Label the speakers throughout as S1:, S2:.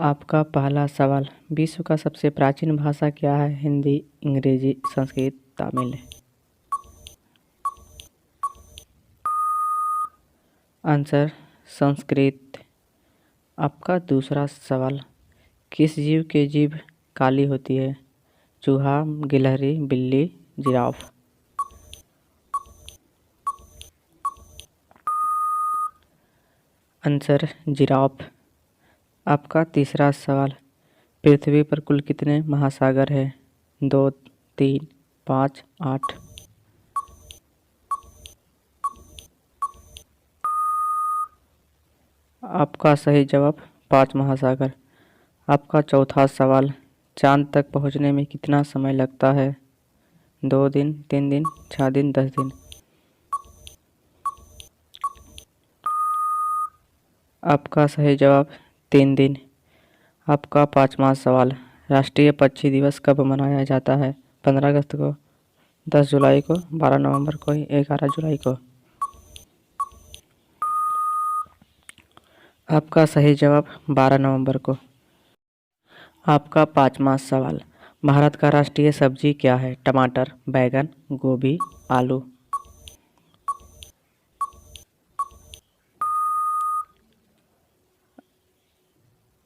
S1: आपका पहला सवाल, विश्व का सबसे प्राचीन भाषा क्या है? हिंदी, अंग्रेजी, संस्कृत, तमिल। आंसर संस्कृत। आपका दूसरा सवाल, किस जीव के जीभ काली होती है? चूहा, गिलहरी, बिल्ली, जिराफ। Answer giraffe. आपका तीसरा सवाल, पृथ्वी पर कुल कितने महासागर हैं? 2, 3, 5, 8। आपका सही जवाब 5 महासागर। आपका चौथा सवाल, चांद तक पहुंचने में कितना समय लगता है? 2 दिन, 3 दिन, 6 दिन, 10 दिन। आपका सही जवाब 3 दिन। आपका पाँचवा सवाल, राष्ट्रीय पक्षी दिवस कब मनाया जाता है? 15 अगस्त को, 10 जुलाई को, 12 नवंबर को, 11 जुलाई को। आपका सही जवाब 12 नवंबर को। आपका पाँचवा सवाल, भारत का राष्ट्रीय सब्जी क्या है? टमाटर, बैंगन, गोभी, आलू।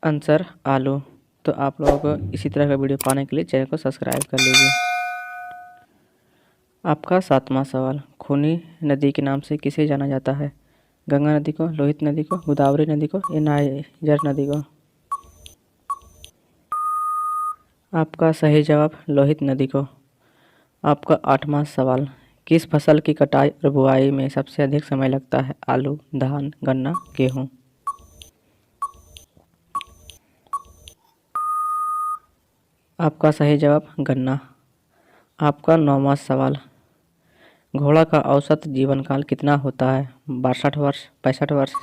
S1: आंसर आलू। तो आप लोगों को इसी तरह का वीडियो पाने के लिए चैनल को सब्सक्राइब कर लीजिए। आपका सातवां सवाल, खूनी नदी के नाम से किसे जाना जाता है? गंगा नदी को, लोहित नदी को, गोदावरी नदी को या नाइजर नदी को। आपका सही जवाब लोहित नदी को। आपका आठवां सवाल, किस फसल की कटाई और बुआई में सबसे अधिक समय लगता है? आलू, धान, गन्ना, गेहूँ। आपका सही जवाब गन्ना। आपका नौवां सवाल, घोड़ा का औसत जीवन काल कितना होता है? 62 वर्ष, 65 वर्ष,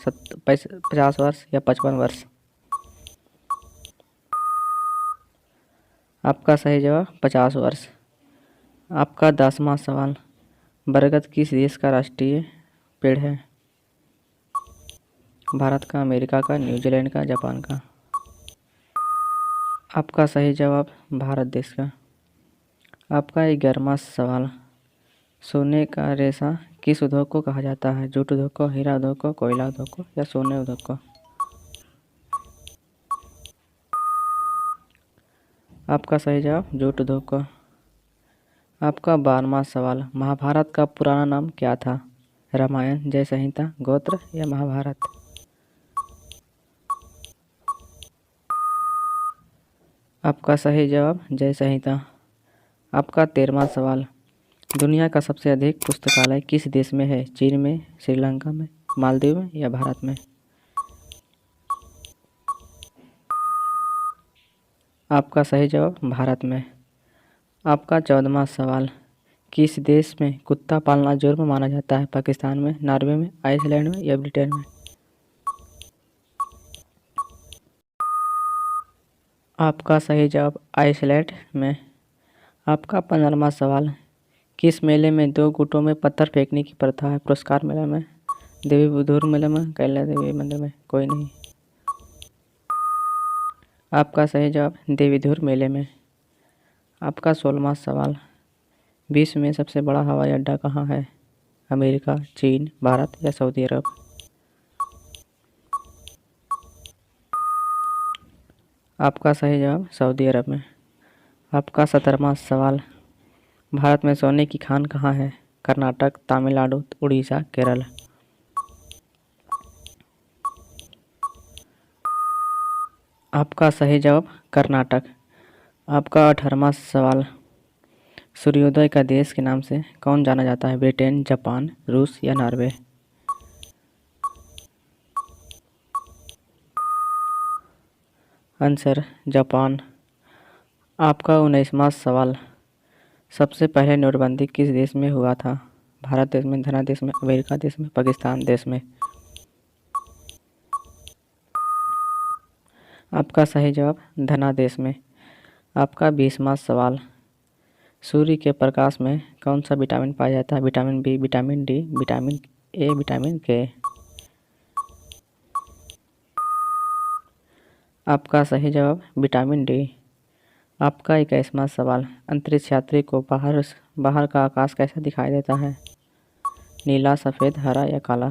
S1: 50 वर्ष या 55 वर्ष। आपका सही जवाब 50 वर्ष। आपका 10वां सवाल, बरगद किस देश का राष्ट्रीय पेड़ है? भारत का, अमेरिका का, न्यूजीलैंड का, जापान का। आपका सही जवाब भारत देश का। आपका 11वां सवाल, सोने का रेशा किस उद्योग को कहा जाता है? जूट उद्योग को, हीरा उद्योग को, कोयला उद्योग को या सोने उद्योग को। आपका सही जवाब जूट उद्योग को। आपका 12वां सवाल, महाभारत का पुराना नाम क्या था? रामायण, जय संहिता, गोत्र या महाभारत। आपका सही जवाब जय संहिता। आपका 13वां सवाल, दुनिया का सबसे अधिक पुस्तकालय किस देश में है? चीन में, श्रीलंका में, मालदीव में या भारत में। आपका सही जवाब भारत में। आपका 14वां सवाल, किस देश में कुत्ता पालना जुर्म माना जाता है? पाकिस्तान में, नॉर्वे में, आइसलैंड में या ब्रिटेन में। आपका सही जवाब आइसलैंड में। आपका 15वां सवाल, किस मेले में 2 गुटों में पत्थर फेंकने की प्रथा है? पुरस्कार मेला में, देवी बुधूर मेले में, कैला देवी मंदिर में, कोई नहीं। आपका सही जवाब देवीधुर मेले में। आपका 16वां सवाल, विश्व में सबसे बड़ा हवाई अड्डा कहाँ है? अमेरिका, चीन, भारत या सऊदी अरब। आपका सही जवाब सऊदी अरब में। आपका 17वां सवाल, भारत में सोने की खान कहाँ है? कर्नाटक, तमिलनाडु, उड़ीसा, केरल। आपका सही जवाब कर्नाटक। आपका 18वां सवाल, सूर्योदय का देश के नाम से कौन जाना जाता है? ब्रिटेन, जापान, रूस या नॉर्वे। Answer Japan. आपका 19वां सवाल, सबसे पहले नोटबंदी किस देश में हुआ था? भारत देश में, धना देश में, अमेरिका देश में, पाकिस्तान देश में। आपका सही जवाब धना देश में। आपका 20वां सवाल, सूर्य के प्रकाश में कौन सा विटामिन पाया जाता है? Vitamin B, vitamin D, vitamin A, vitamin K. आपका सही जवाब विटामिन डी। आपका 21वां सवाल, अंतरिक्ष यात्री को बाहर का आकाश कैसा दिखाई देता है? नीला, सफ़ेद, हरा या काला?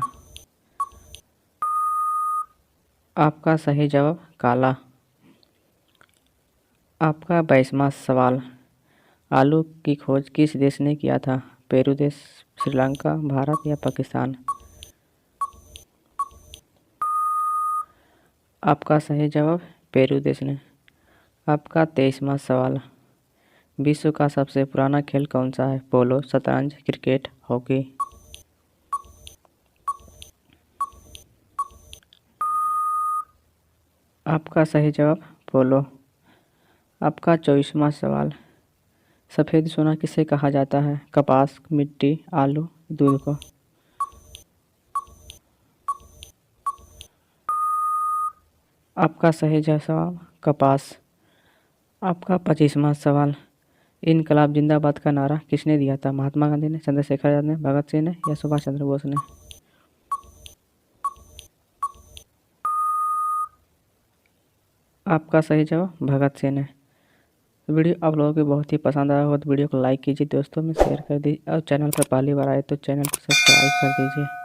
S1: आपका सही जवाब काला। आपका 22वां सवाल, आलू की खोज किस देश ने किया था? पेरू देश, श्रीलंका, भारत या पाकिस्तान? आपका सही जवाब पेरू देश ने। आपका 23वां सवाल, विश्व का सबसे पुराना खेल कौन सा है? पोलो, शतरंज, क्रिकेट, हॉकी? आपका सही जवाब पोलो। आपका 24वां सवाल, सफ़ेद सोना किसे कहा जाता है? कपास, मिट्टी, आलू, दूध को? आपका सही जवाब कपास। आपका 25वां सवाल, इनकलाब जिंदाबाद का नारा किसने दिया था? महात्मा गांधी ने, चंद्रशेखर आज़ाद ने, भगत सिंह ने या सुभाष चंद्र बोस ने? आपका सही जवाब भगत सिंह ने। वीडियो आप लोगों को बहुत ही पसंद आया हो तो वीडियो को लाइक कीजिए, दोस्तों में शेयर कर दीजिए और चैनल पर पहली बार आए तो चैनल को सब्सक्राइब कर दीजिए।